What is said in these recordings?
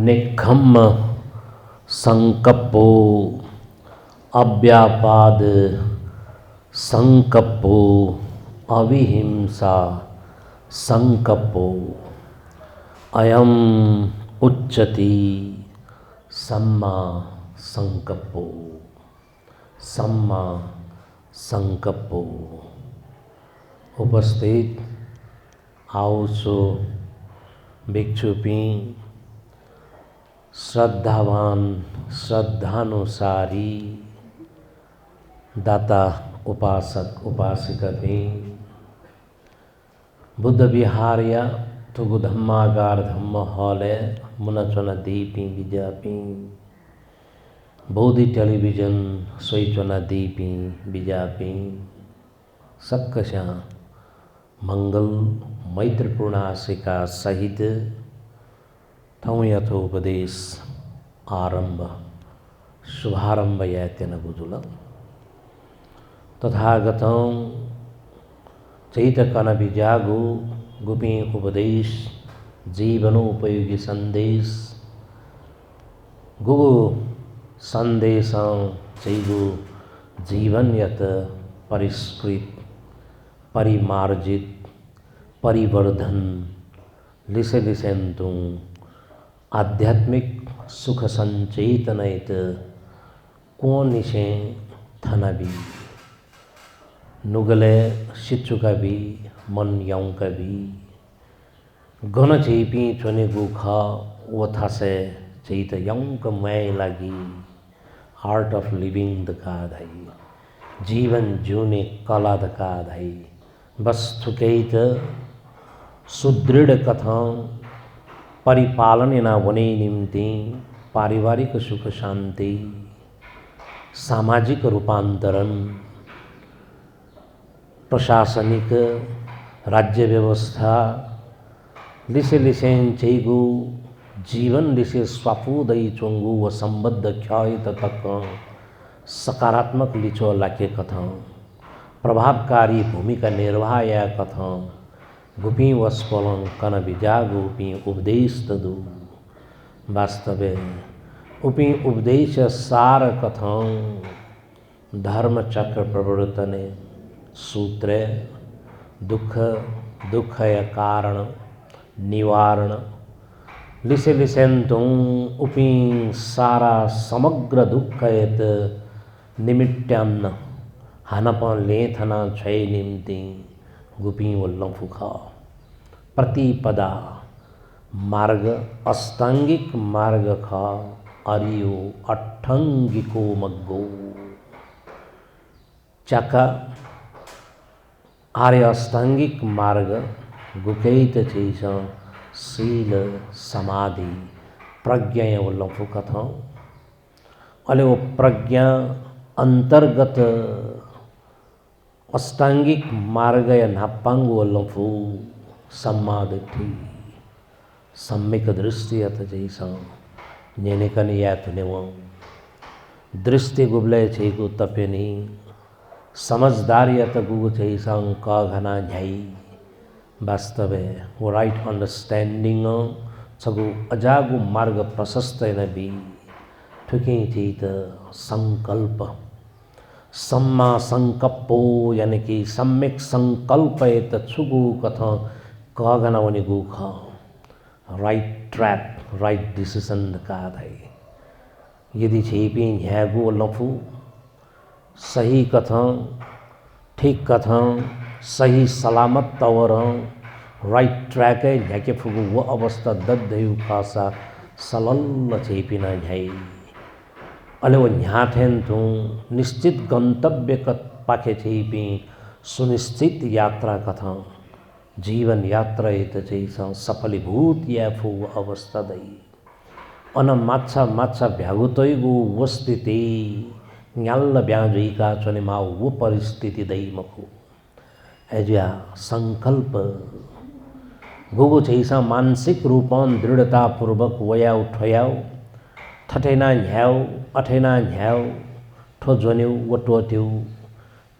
निखम्म संकप्पो अव्यापाद संकप्पो अविहिंसा संकप्पो अयम उच्चति सम्मा संकप्पो सम्मा संकप्पो। उपस्थित आउसो भिक्षुपी श्रद्धावान श्रद्धानुसारी दाता उपासक उपासिका बुद्ध विहार्य तुगु धम्मागार धम्म हॉले मुनचना दीपी विजापी बोधि टेलीविजन सोईचना दीपी विजापी सक्कशा मंगल मैत्रीपूर्ण आशिका सहित ठाउँ यथोपदेश आरंभ शुभारंभ यात्यन बुझुल तथागतं चैतकन विजागु गुपी उपदेश जीवनोपयोगी संदेश गुगु संदेश चैगु जीवन यत परिष्कृत परिमार्जित परिवर्धन लिसे लिसेंतु आध्यात्मिक सुख संचेतनयत कोनिशे थनबी नुगले शिचुकबी मन यौकबी गन चेपी चने गुख वथासे चैत यौक मै लागी आर्ट ऑफ लिविंग दकाधई जीवन जीउने कला दकाधई बस थुकैत सुदृढ़ कथा परिपालन ना वने निम्ति पारिवारिक सुख शांति सामाजिक रूपांतरण प्रशासनिक राज्य व्यवस्था लिसे लिसेन चैगु जीवन लिसे स्वापुदई चोंगु व संबद्ध ख्याय तक सकारात्मक लिचो लाके कथा प्रभावकारी भूमिका निर्वाह या कथा गुपी वस्पलंग कन विजागुपी उपदेश तदु वास्तवे उपी उपदेश सार कथं धर्म चक्र प्रवर्तने सूत्रे दुख दुखय कारण निवारण लिसे लिसेंतुं उपी सारा समग्र दुखयत निमित्यान्न हानपन लेथना छय निम्ति गुपी वल्लफुखा प्रतिपदा मार्ग अष्टांगिक मार्ग खा अरियो अठंगिको मग्गो चका आर्य अष्टांगिक मार्ग गुकैत चैस शील समाधि प्रज्ञा वल्लफुकथा अले वो प्रज्ञा अंतर्गत अष्टांगिक मार्ग या नापांग वल्लफु सम्मादि सम्यक दृष्टि अथ जैसा नेने कन यात नेव दृष्टि गुबले छेगु तपेनी समझदारी अत गुगु जैसा का घना झाई वास्तवे वो राइट अंडरस्टैंडिंग छगु अजागु मार्ग प्रशस्त न भी ठुके चैत संकल्प सम्मा संकप्पो यानी कि सम्यक संकल्पयत छुगु कथा कहगना वनि गुख राइट ट्रैक राइट डिसीजन का है यदि छेपी झ्यागु लफु सही कथा ठीक कथा सही सलामत तवर राइट ट्रैक है झ्याके फुगु वो अवस्था दद्धयु खासा सलल्ल छेपिना झ्याई अले वो न्याथेन तू निश्चित गंतव्य पाखे छेपी सुनिश्चित यात्रा कथा जीवन यात्रा एत चैसा सफलीभूत या फु अवस्था दई अन माछा माछा भ्यागुतैगु वस्तिति न्याल्ल ब्याजुइका चने मा वो परिस्थिति दई मखु एज्या संकल्प गुगु चैसा मानसिक रूपन दृढ़ता पूर्वक वया उठयाउ थठेना झ्याउ अठेना झ्याउ ठो जोन्यौ वो टोट्यौ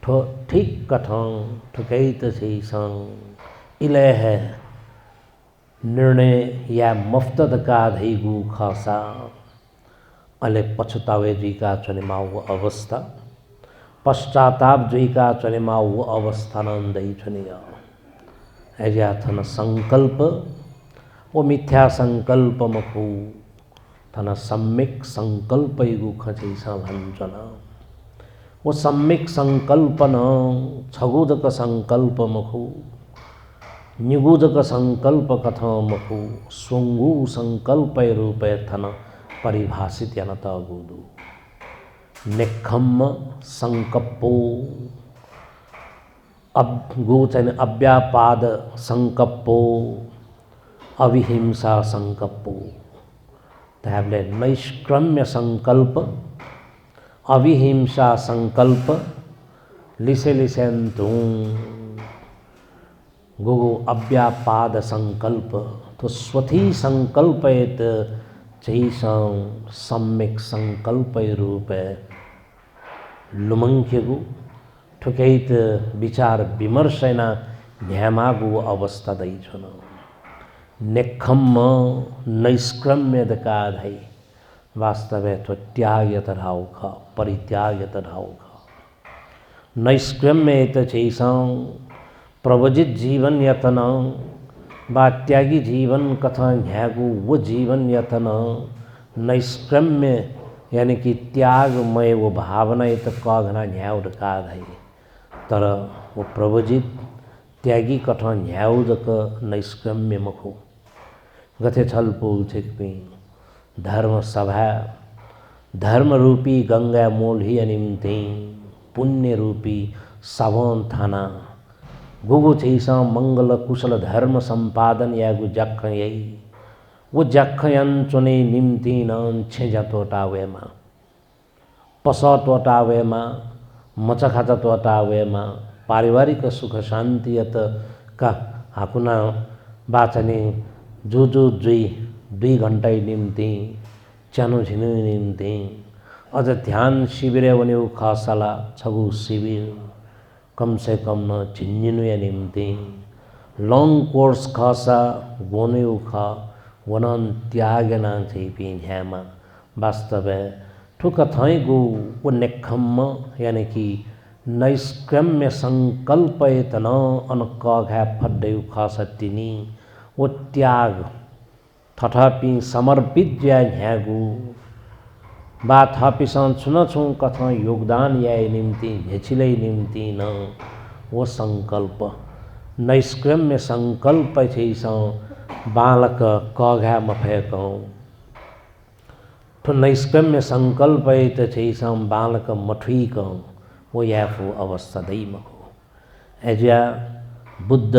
ठो ठीक कथं ठुकैत चैसा इले है निर्णय या मफ्तद का धैगु खसा अले पछतावे जुइका चनेमा वो अवस्था पश्चाताप जुइका चनेमा वो अवस्था नन्दै छनिया एजाथन संकल्प वो मिथ्या संकल्प मखु थन सम्यक संकल्प युगु खचैसा भन्छन वो सम्यक संकल्पन छगुदक संकल्प मखु निगुदक संकल्प कथा मखु स्वंगु संकल्प रूपे थन परिभाषित यनत गुदु निखम्म संकप्पो अब गोचन अव्यापाद संकप्पो अविहिंसा संकप्पो तैबले नैष्क्रम्य संकल्प अविहिंसा संकल्प लिसे लिसेंतु गुगु अव्यापाद संकल्प तो स्वथी संकल्पयत चैसं सम्यक संकल्प रूप लुमंख्यगु ठुकैत विचार विमर्शना ध्यामागु अवस्था दैछन नेखम्म नैष्क्रम्यदका धै वास्तवे तो त्याग्यत ढाउख परित्याग्यत ढाउख नैष्क्रम्यत चैसं प्रवजित जीवन यतन बा त्यागी जीवन कथा ह्यागु वो जीवन यतन नैष्क्रम्य यानी कि त्यागमय वो भावना ये तो कघना ह्याउड काधै तर वो प्रवजित त्यागी कथा ह्याउदक नैष्क्रम्य मखु गथे छलपुल छिक्पी धर्म सभा धर्म रूपी गंगा मोल्ही निम्ति पुण्य रूपी सवन थाना गुगु चैसा मंगल कुशल धर्म संपादन यागु जख यही वो जखयन चुने निम्ति न छेजा तोटावेमा पस तोटावेमा मचखात तोटावेमा पारिवारिक सुख शांति यत का हाकुना बाचने जो दुई घंटा निम्ति च्यानो झिनु निम्ति अझ ध्यान शिविर वने खसला छगु शिविर कम से कम न चिन्जिनु या निम्ति लॉन्ग कोर्स खसा गोने उखा वनन त्यागना छैपि ह्यामा वास्तवे ठुक थैगु वो नेखम्म यानी कि नैष्क्रम्य संकल्पयत न अनकघा फड्डै खसतिनी वो त्याग तथापि समर्पित ज्या ह्यागु बा थपिसन छुनछु कथा योगदान या निम्ति झेचिलै निम्ति न वो संकल्प नैष्क्रम्य संकल्प छैस बालक कघा मफेकौँ तो नैष्क्रम्य संकल्प त छैस बालक मठुइकौँ वो याफु अवस्था दैमको एजा बुद्ध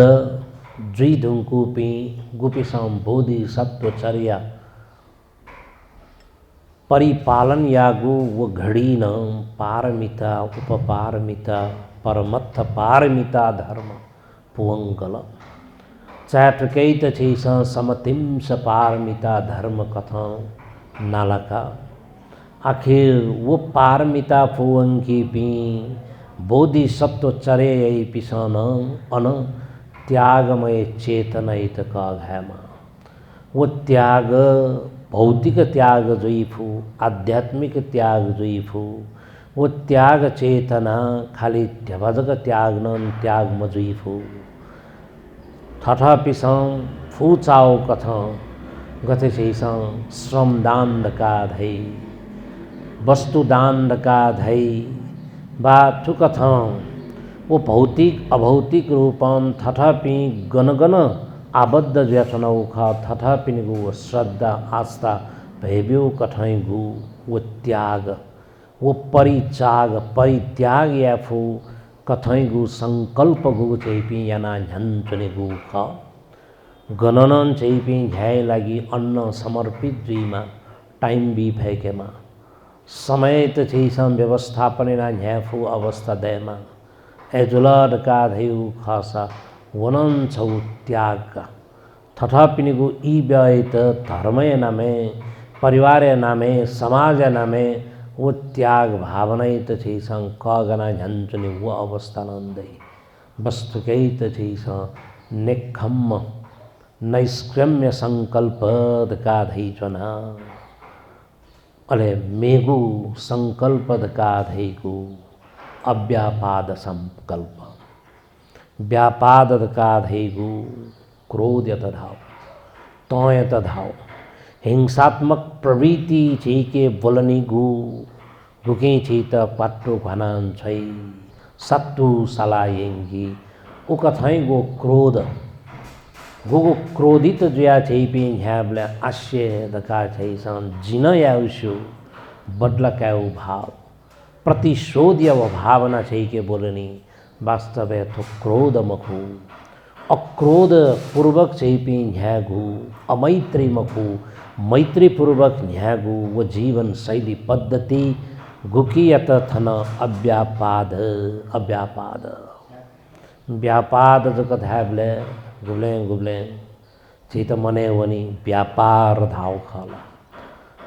जुई धुङ्कुपी गुपिसम बोधि सत्वचर्या परिपालन यागु वो घड़ी न पारमिता उपपारमिता परमत्थ पारमिता धर्म पुवंगल चाटकैत छैस समतिंस पारमिता धर्म कथा नालका आखिर वो पारमिता पुवंकी पी बोधि सत्व चरे पिसन अन त्यागमय चेतनैत कघामा वो त्याग भौतिक त्याग जोइफु आध्यात्मिक त्याग जोइफु वो त्याग चेतना खाली ढेबजक त्याग न त्याग मजुइफु थथापिसं फुचाओ कथ गथे छैसं श्रमदान का धै वस्तुदान का धै बा ठुकथ वो भौतिक अभौतिक रूपम थथापि गनगन आबद्ध व्यसनौख तथापि गु श्रद्धा आस्था भैब्यौ कठै गु वो त्याग वो परिचाग परित्याग याफु कठै गु संकल्प गु चैपि याना झन्चने गु ख गणनन चैपि झ्याइ लागि अन्न समर्पित जुइमा टाइम बी फैकेमा समय त छैसम व्यवस्थापनेना झ्याफु अवस्था दैमा एजुलड का धैउ खसा वनन छौ त्याग तथापि गु ई व्ययत धर्मय नामे परिवार नामे समाज नामे वो त्याग भावनाइत छैसं कगना झन्चने वो अवस्था नन्दै वस्तुकै त छैस नेखम्म नैष्क्रम्य संकल्प का धैचना अले मेगु संकल्प का धैगु अव्यापाद संकल्प व्यापाद का धैगु क्रोध यत धाव तयत धाव हिंसात्मक प्रवृत्ति छी के बोलनी गु रुके छी त पाटो भनान छै सत्तु सलायेंगी उ कथाई गो क्रोध गोगो क्रोधित जुया छै पे ह्याबले आश्य दका छै सन जिन याउसु बदला काउ भाव प्रतिशोध या भावना छै के बोलनी वास्तव है तो क्रोध मखु अक्रोध पूर्वक छै पे ह्यागु अमैत्री मखु मैत्री पूर्वक ह्यागु वो जीवन शैली पद्धति गुकियत थन अव्यापाद अव्यापाद व्यापाद जगत ह्याबले गुब्ले चित मने वनी व्यापार धाव खाला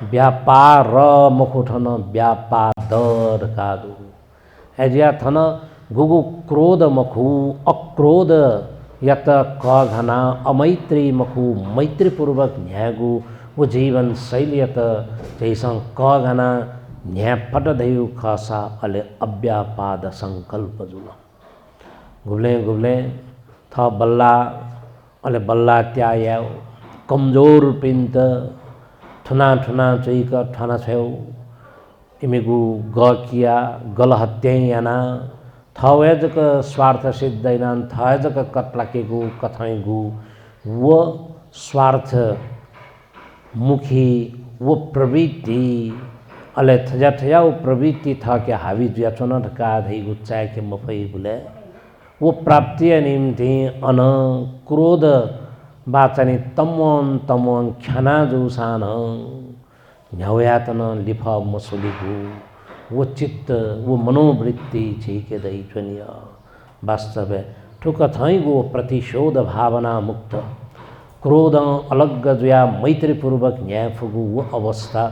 व्यापार मखु ठन व्यापादर कादु एजिया थन गुगु क्रोध मखु अक्रोध यत क घना अमैत्री मखु मैत्री पूर्वक न्यागु वो जीवन शैली यत जैसा क घना न्या फट दयु खसा अले अव्यापाद संकल्प जुल गुब्ले था बल्ला अले बल्ला त्यायाव कमजोर पिंत ठुना चैक ठाना छेउ इमेगु ग किया गल हत्यायाना थवेजक स्वार्थ सिद्धैनान थवेजक कटलाकेगु कथाइगु वो स्वार्थ मुखी वो प्रवृत्ति अले थजा वो प्रवृत्ति था के हावी जुया चुन ढका धैगु चाय के मफई बुले वो प्राप्ति निम्ति अन क्रोध बाचनी तमन ख्याना जुसान न्यावयातन लिफ मसुलिगु वो चित्त वो मनोवृत्ति छिके दई चुनिय वास्तव ठुक थैगु प्रतिशोध भावना मुक्त क्रोध अलग जुया मैत्रीपूर्वक न्याय फुगु वो अवस्था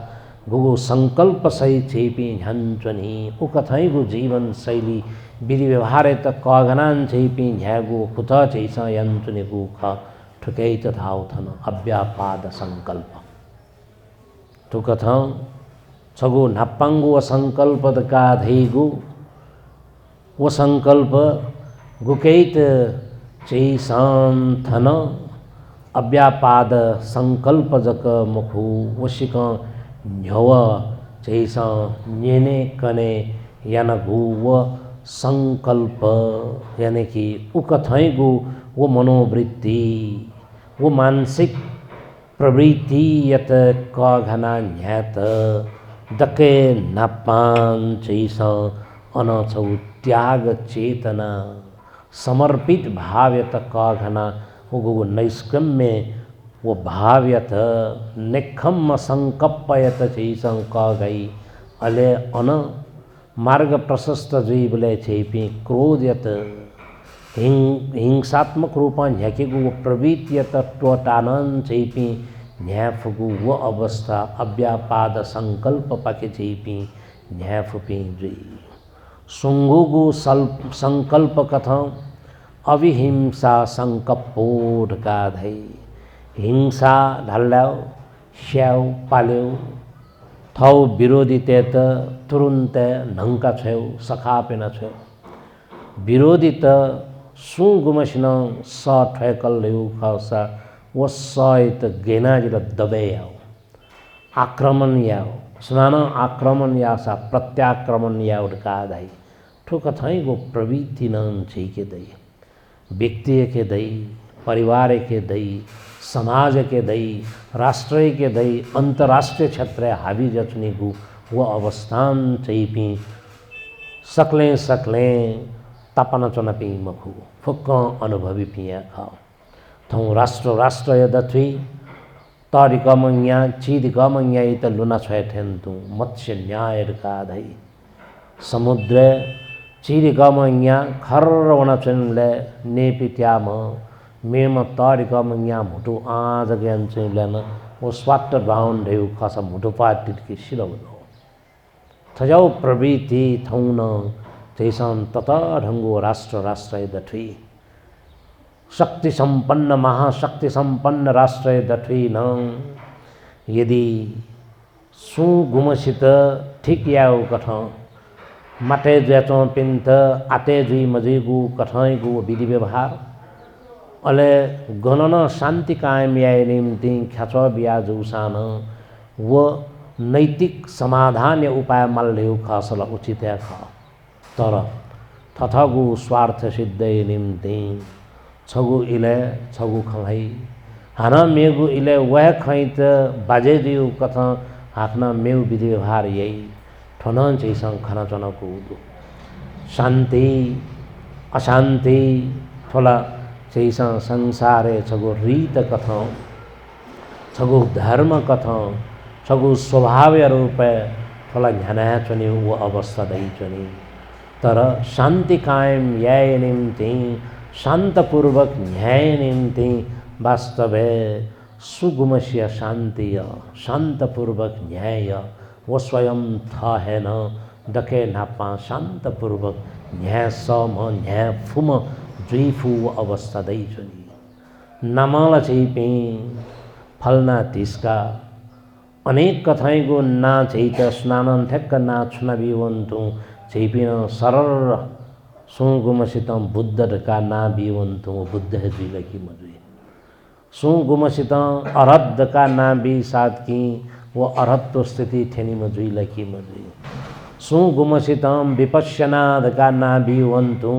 गुगु संकल्प सही छेपी झन्चनी उ कथैगु जीवन शैली विधि व्यवहार त कगनान छेपी झ्यागु खुत छैस यन्चुने गुख ठुकै त धाउ थन अव्यापाद संकल्प ठुक थ छगु नाप्पांगु संकल्प का धैगु वो संकल्प गुकैत चैसन थन अव्यापाद संकल्प जक मुखु वशिक न्यव चैस न्यने कने यानगु वो संकल्प यानी कि उकथैगु वो मनोवृत्ति वो मानसिक प्रवृत्ति यत क घना न्यात दके नापान चैस अनछौ त्याग चेतना समर्पित भाव यत क घना वो नैष्क्रम्य वो भाव्यत निखम संकप्पयत चैसं क गई अले अन मार्ग प्रशस्त जीवले छेपी क्रोधयत हिंसात्मक रूपा झ्याकेगु वो प्रवृत्तियत टोटानन छेपी न्याफगु वो अवस्था अव्यापाद संकल्प पाके छेपी न्याफपी जी सुंगुगु संकल्प कथं अविहिंसा संकप्पोढ का धै हिंसा ढल्ल्याओ स्याउ पाल्यौ थौ विरोधी ते त तुरुन्त नंका छेउ सखापेन छेउ विरोधी त सु गुमसिन स ठेकल लेउ खसा वो सहित गेनाजिल दबेयाओ आक्रमण याओ सुनाना आक्रमण यासा प्रत्याक्रमण याओ का दाई ठुक थई गो प्रवृत्ति नन के दई व्यक्ति के दई परिवार के दई समाज के दई राष्ट्र के दई अंतर्राष्ट्रीय क्षेत्र हावी जचनी गु वो अवस्थान चैपी सकले तापन चनपी मखु फुक्क अनुभवी पिया खाओ थौ राष्ट्र यदथुई तारी कमंगिया चीद कमंगिया इत लुना छेठेन्तु मत्स्य न्याय का धई समुद्र चीद कमंगिया खर वना चनले नेपित्याम मेम तारी कमंगिया मुटु आज ज्ञान चैलन वो स्वाट बाउन देउ खस मुटु पाटिट की सिलौनो थजाउ प्रवृत्ति थौन जैसन तत ढंगो राष्ट्र यदथुई शक्ति संपन्न महाशक्ति संपन्न राष्ट्र दठिन यदि सु गुमसित ठीक याओ कठ माटे ज्याचों पिंत आते जुई मजीगु कठई गु विधि व्यवहार अले गणन शांति कायम याय निम्ति ख्याच बिया जुसान वो नैतिक समाधान या उपाय मल्ल्यु खसल उचित है ख तर थथगु स्वार्थ सिद्ध निम्ति छगु इले छगु खंगै हाना मेगु इले वह खैत बाजे दिउ कथ हाकना मेउ विधि व्यवहार यही ठनन चैसं खना चनको शांति अशांति थोला चैसं संसारे छगु रीत कथ छगु धर्म कथ छगु स्वभाव रूप थोला ध्याना चुनी वो अवस्था दई चुनी तर शांति कायम याय निम्ति शांतपूर्वक न्याय निम्ति वास्तव सुगुमस्य शांति शांतपूर्वक न्याय वो स्वयं था है न डके नापा शांतपूर्वक न्याय सम न्याय फुम जुइफु अवस्था दई चुनी नमाला चैपी फलना तिसका अनेक कथाइगो ना चैत स्नानन ठेक्क ना छुना बिवन्तु चैपिन सरल सुगुमसितम बुद्ध का ना बिवन्तु बुद्ध है जुइला की मजुई सुगुमसित अरहत का ना बि साथ की वो अरहत्व स्थिति ठेनी मजुइला की मजुई सुगुमसितम विपश्यनाद का ना बिवन्तु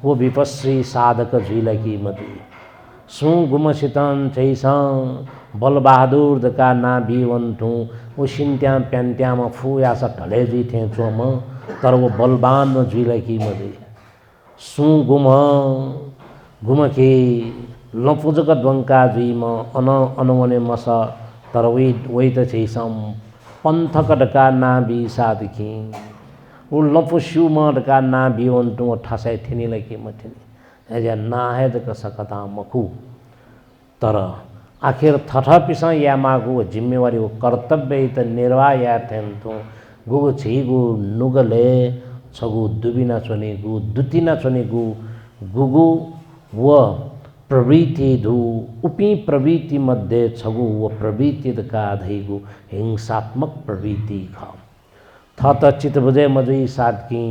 वो विपश्री साधक जुइला की मजुई सुगुमसितम चैसं बलबहादुर का ना बिवन्तु वो सिन्त्या प्यान्त्यामा फुयासा ढले जुई थे चोम तर वो बलवान जुइला की मजुई सुगुम गुम के लपुजक द्वंका जुइम अन अनुवने मस तर वही त चैसम पंथक डका ना बि साधकी वो लपुस्यु म डका ना बिवन्तु ठासाय थिनी लकी मथिनी एजा ना है दक सकता मखु तर आखिर थठा पिसा या मागु जिम्मेवारी वो कर्तव्य त निर्वाह या थेंतु गु छिगु नुगले छगु दुबिना चनेगु दुतिना चनेगु गुगु व प्रवृत्ति धु उपी प्रवृत्ति मध्ये छगु व प्रवृत्ति का धैगु हिंसात्मक प्रवृत्ति ख थत चित बुझे मजुई साथ की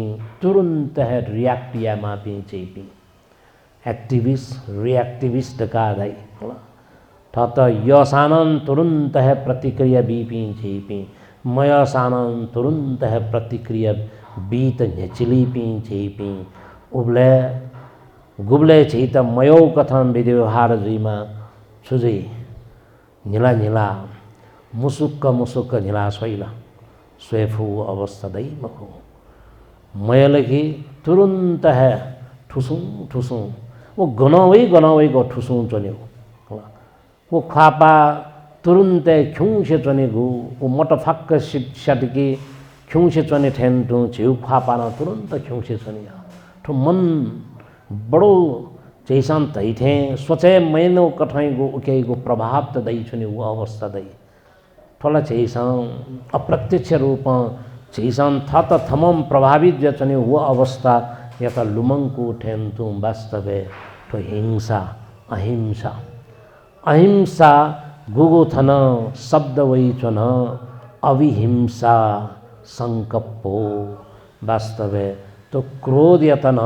तुरंत है रिएक्ट या मापी चेपी एक्टिविस्ट रिएक्टिविस्ट का धै थत यसानन तुरंत है प्रतिक्रिया बीपी चेपी मयसानन तुरंत है प्रतिक्रिया बीत झेचिली पी चेपी उबले गुबले चैत मयो कथन विधि व्यवहार जुइमा छुजै निला निला मुसुक्क मुसुक्क निला सोइला स्वेफु अवस्था दै मखो मयलकी तुरंत है ठुसुं ठुसुं वो गनवै गो ठुसुं चन्यो वो खापा तुरंत ख्युंसे चनेगु वो मोटफक्क सटकी ख्युंसे चने ठेंटु झिउ खापा न तुरंत ख्युंसे चनिया ठो मन बड़ो चैसान तई थे सोचे मैनो कठैगो उकेगो प्रभाव त दई छुनी वो अवस्था दई थोड़ा चैसान अप्रत्यक्ष रूप चैसान था त थमम प्रभावित जचने वो अवस्था यता लुमंकु ठेंतु वास्तवे तो हिंसा अहिंसा अहिंसा गुगु थन शब्द वही चन अविहिंसा संकप्पो वास्तवे तो क्रोध यतन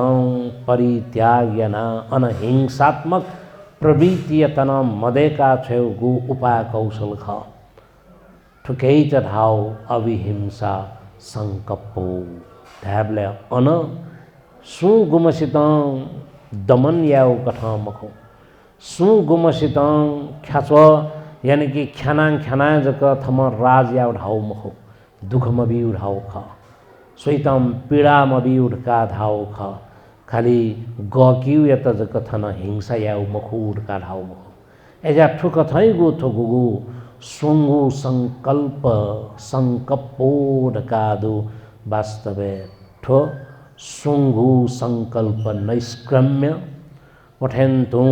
परित्यागना अनहिंसात्मक प्रवृत्ति यतन मदेका छेउ गु उपाय कौशल ख ठुकै चढाओ अविहिंसा संकप्पो ढ्याबले अन सुगुमसित दमन याओ कथा मखो सुगुमसित ख्याच यानी कि ख्याना जक थम राज या उठाओ मखो दुखम भी उठाओ ख सोइतम पीड़ा मबी उठका धाओ ख खाली गक्यू यत जक थन हिंसा या मखु उठका धाओ मखो एजा ठुक थै गु थुगु सुंगु संकल्प संकप्पो ढका दु वास्तवे ठो सुंगु संकल्प नैष्क्रम्य उठेन्तु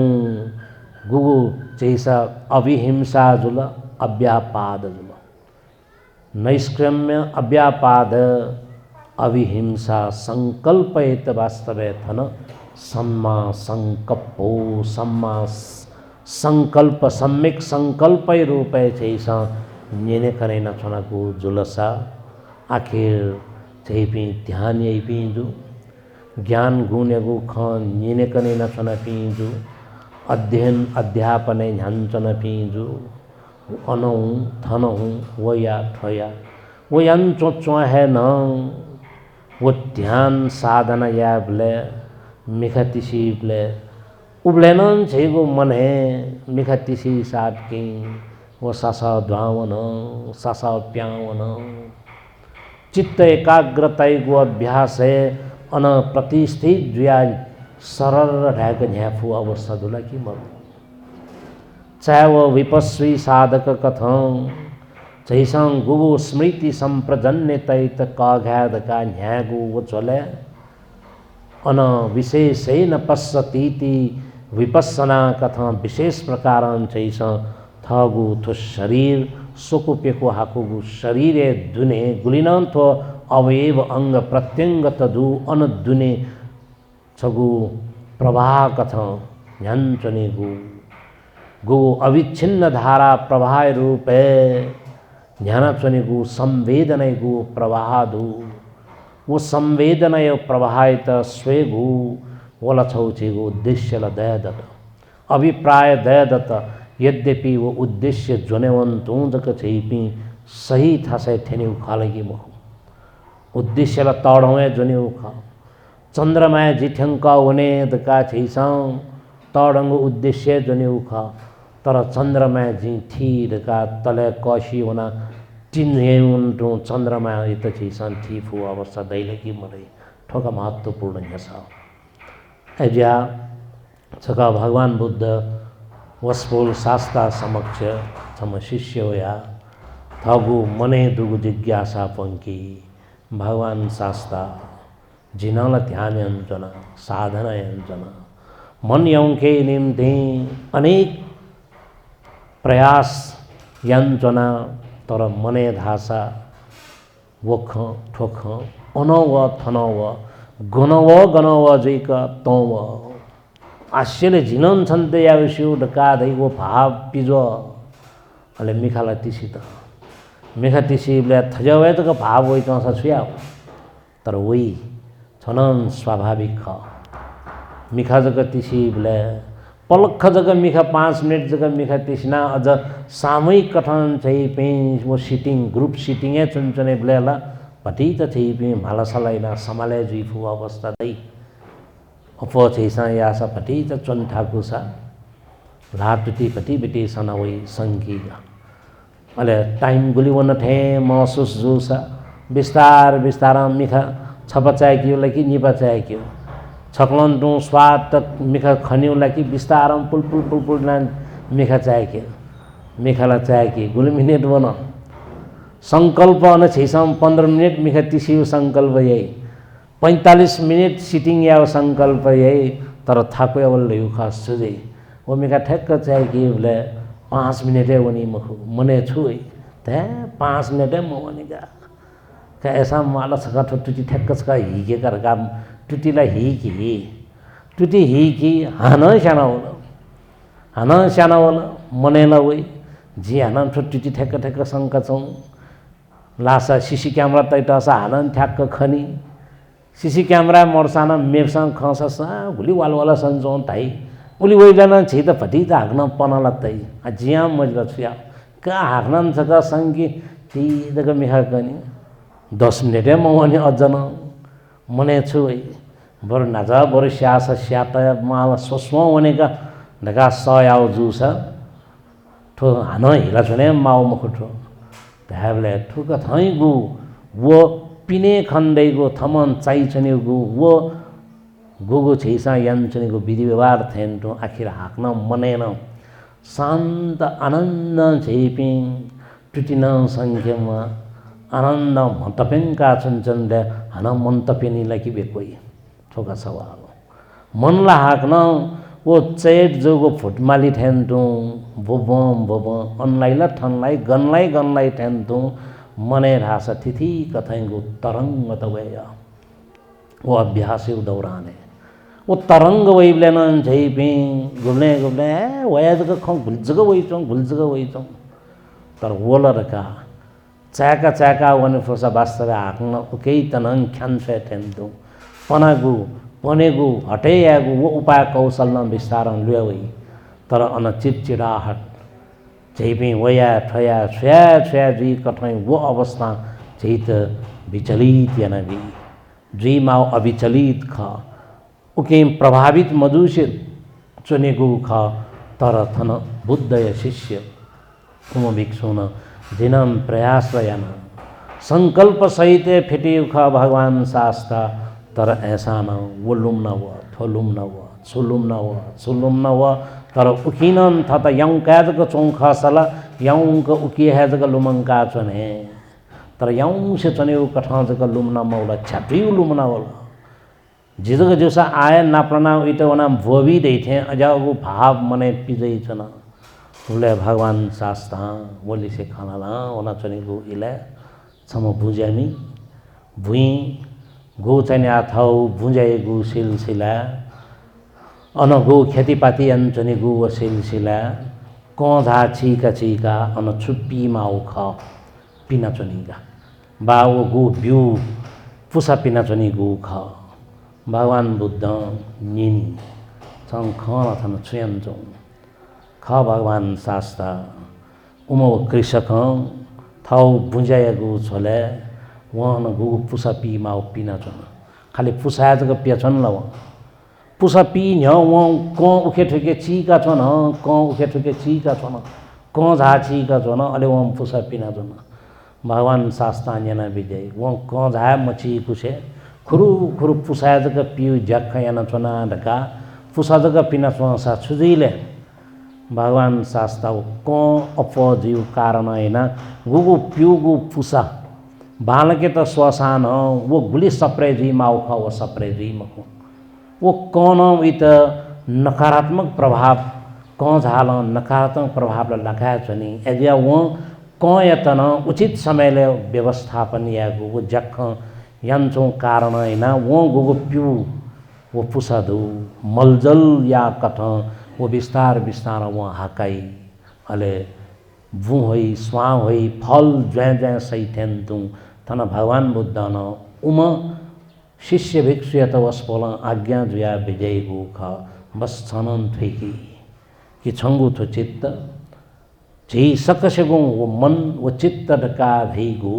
गुगु चैसा अविहिंसा जुल अव्यापाद जुल नैष्क्रम्य अव्यापाद अविहिंसा संकल्पयत वास्तवे थन सम्मा संकप्पो सम्मा संकल्प सम्यक संकल्पै रूपै छैस नेने करेना छनको जुलसा आखिर चैपी ध्यान यही पिंजु ज्ञान गुणेगु ख नेने करेना छन पिंजु अध्ययन अध्यापन झंचन पिंजु अनौ थनौ वया ठया वो यंचो चो है न वो ध्यान साधना या बले मिखा तिसी बले उबलेनन छेगो मन है मिखा तिसी साथ की वो सासा द्वावन सासा प्यावन चित्त एकाग्रता को अभ्यास है अन प्रतिष्ठित जुया सरल ढाक झ्याफू अवस्था दुला की मत चाहे वो विपस्वी साधक कथं चैसं गुगु स्मृति संप्रजन्य तैत काघाद का न्यागु वो चले अन विशेषेण पश्यतीति विपස්සना कथा विशेष प्रकार चैस थगु थो शरीर सोकुपेको हाकुगु शरीर दुने गुलिनान्थो अवयव अंग प्रत्यंग तदु अन दुने छगु प्रवाह कथा न्यान्चने गु अविच्छिन्न धारा प्रवाह रूपे ध्यानचनेगु संवेदनयगु प्रवाहादु वो संवेदनय प्रवाहित स्वेगु वला छौचेगु उद्देश्य ल दयादत अभिप्राय दयादत यद्यपि वो उद्देश्य जोनेवन्तु जक छैपी सही थासे ठेनी उखालेगी मो उद्देश्य ल तडौए जोने उखा चंद्रमा जिठंका होने दका छैसं तडंग उद्देश्य जोने उखा तर चंद्रमा जी थी दका तले कशी होना चिन्हेउन्टु चंद्रमा इत छैसन थी फु अवस्था दैले की मरै ठोका महत्वपूर्ण यसा एजा छका भगवान बुद्ध वसपोल शास्ता समक्ष थम शिष्य होया थगु मने दुगु जिज्ञासा पंकी भगवान शास्ता जिनाला ध्यान यंजना साधना यंजना मन यौके निम्ति अनेक प्रयास यंजना तर मने धासा वख ठोख अनव थनव गनव गनव जैक तव आश्यले झिनन छन्ते यावस्यु डका दैगो भाव पिजो अले मिखाला तिसी त मिखा तिसी बले थजवे तक भाव होइ कसा छुया तर वही छनन स्वाभाविक ख मिखा जग तिसी बले पलख जग मिखा 5 मिनट जग मिखा तिसना अझ सामूहिक कथन चाहिँ पे वो सिटिङ ग्रुप सिटिङे चुनचुने बलेला भटी त चाहिँ पे मालासलाइना समाले जुइफु अवस्था दै अप छैसा यासा भटी त चुन ठाकुसा लाटुटी भटी बेटी सना वही संकी अले टाइम गुलिवन थे महसुस जुसा विस्तार विस्तार मिखा छपचाय कियो लकी निपचाय कियो छक्लन टू स्वाद तक मिखा खनिउला कि विस्तारम पुल पुल पुल पुल ना मिखा चाय के मिखाला चाय के गुल मिनट बना संकल्प न छैसम 15 मिनट मिखा तिसियो संकल्प यही 45 मिनट सिटिङ या संकल्प यही तर थाको अवल यो खास छुजे वो मिखा ठेक्क चाय के बोले 5 मिनटे वनी मखु मने छुई ते 5 मिनटे म वनी का ऐसा माला सका टुटी ठेक्क सका हिगे कर काम टुटीलाई टुटी हिकी हान साना होला मनेला वही जी हान टुटी ठेक्क ठेक्क शङ्का छौँ लासा सीसी क्यामेरा तैटासा हान ठ्याक्क खनी सीसी क्यामेरा मर्साना मेपसँग खसा भुली वालवाला सन्चौँ ताई उली वैलाना छै त भटी त हाक्न पनाला तै जिया मजला छुया का हाक्न छ का संगी ती दग मिखा कनी 10 मिनेटे म वनी अझन मने छु बरु नाजा बरु स्यास स्यात माला सोस्मो वनेका ढका सयाउ जुसा ठो हान हिला छने माउ मखुठो त्याबले ठुक थै गु वो पिने खण्डै गु थमन चाइ छने गु वो गुगु छैसा यान छने गु विधि व्यवहार थेन्टो आखिर हाक्न मनेन शान्त आनन्द छैपि टुटिन संख्यमा आनन्द मन्तपेनका चुनचनले हान मन्तपेनीलाई कि बेकोइ ठोका सवाल मनला हाक्न वो चेट जोगो फुटमाली ठेन्टु बोबम अनलाइला ठनलाई गनलाई ठेन्टु मने रासा तिथि कथैगु तरंग तवया वो अभ्यास दौराने वो तरंग वैबलेन झैपी गुल्ने गुल्ने वयाजग खं भुल्जग वैचों तर वोलरका चाका चाका वन फोसा बास्तगा हाक्न उकै तनंग ख्यान से टेंदु पनागु पनेगु हटे यागु वो उपाय कौशल न विस्तारण लुयावै तर अन चिड़चिड़ाहट झैपी वया ठया छया जी कठै वो अवस्था झैत विचलित यानबी जी माओ अविचलित ख उके प्रभावित मधुसे चुनेगु ख तर थन बुद्धय शिष्य कुम भिक्षुन दिनम प्रयास यान संकल्प सहित फिटिउ ख भगवान शास्त्र तर ऐसा न वो लुम न व थोलुम न व सुलुम न व तर उकिनन थत यङ काजक चौख सला यङ क उकी हैजक लुमंका चने तर यङ से चने उ कठा जक लुमना मौला छापिउ लुमना वाला जिजक जोसा आय नाप्रना इते वना भोबी दैथे अजागु भाव मने पिजै छना उले भगवान शास्त्र बोली से खानाला ओना चनेगु इले छम बुझ्यामी भुई गो चाहिँ आथौ भुजाएगु सिलसिला अन गो खेतीपाती अञ्चनेगु व सिलसिला कँझा छिका अन छुप्पी माउ ख पिना चनिगा बाओ गो बिउ पुसा पिना चनिगु ख भगवान बुद्ध निनी छङ ख थन छुयन्चौ ख भगवान शास्त्र उम कृषक थौ भुजाएगु छोले वहन गु पुसा पी माउ पिना चन खाली पुसाया जग पियाछन् ल पुसा पी न व क उखे ठुके चीका छन क उखे ठुके चीका छन क झाचीका छन अले व पुसा पिना छन भगवान शास्त्र जना विजय व क झा मची कुसे खुरु खुरु पुसाया जग पिउ जख याना छना ढका पुसा जग पिना छन सा छुजिले भगवान शास्त्र क अप जीव कारण हैना गुगु पिउगु पुसा बालके त स्वसान वो गुली सप्रे जी माउ ख वो सप्रे जी मको वो कौन इत नकारात्मक प्रभाव कौन झाल नकारात्मक प्रभाव लगाए छनी यदि वो क यतन उचित समयले व्यवस्थापन यागु वो जख यन्छौ कारण हैना वो गुगु पिउ वो पुसादु मलजल या कठ वो विस्तार वो हाकाई अले भू होई स्वा होई फल ज्वै सैथेन्तु तन भगवान बुद्ध न उम शिष्य भिक्षु यत वस्पोल आज्ञा जुया विजय गु ख बस छनन थेकी कि छंगु थो चित्त झै सकसेगु वो मन वो चित्त ढका धैगु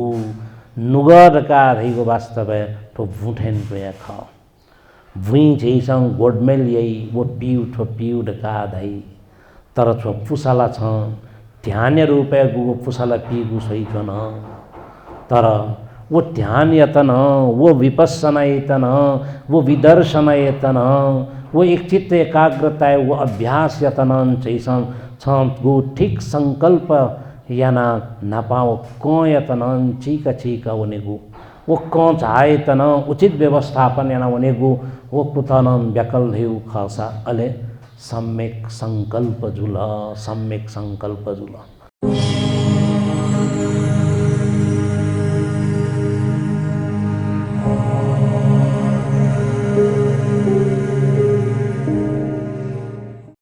नुग ढका धैगु वास्तव तो भूठेन गया ख भुई झैसङ गोडमेल यही वो पिउ ढका धै तर छो पुसाला छ ध्यान रूपे गु पुसाला पिगु सही छन तर वो ध्यान यतन वो विपස්සना यतन वो विदर्शन यतन वो एक चित्त एकाग्रता वो अभ्यास यतन चैसं छ गो ठीक संकल्प याना नापाओ क यतन चीका वनेगु वो क चायतन उचित व्यवस्थापन याना वनेगु वो कुतन व्याकल धेउ खसा अले सम्यक संकल्प जुल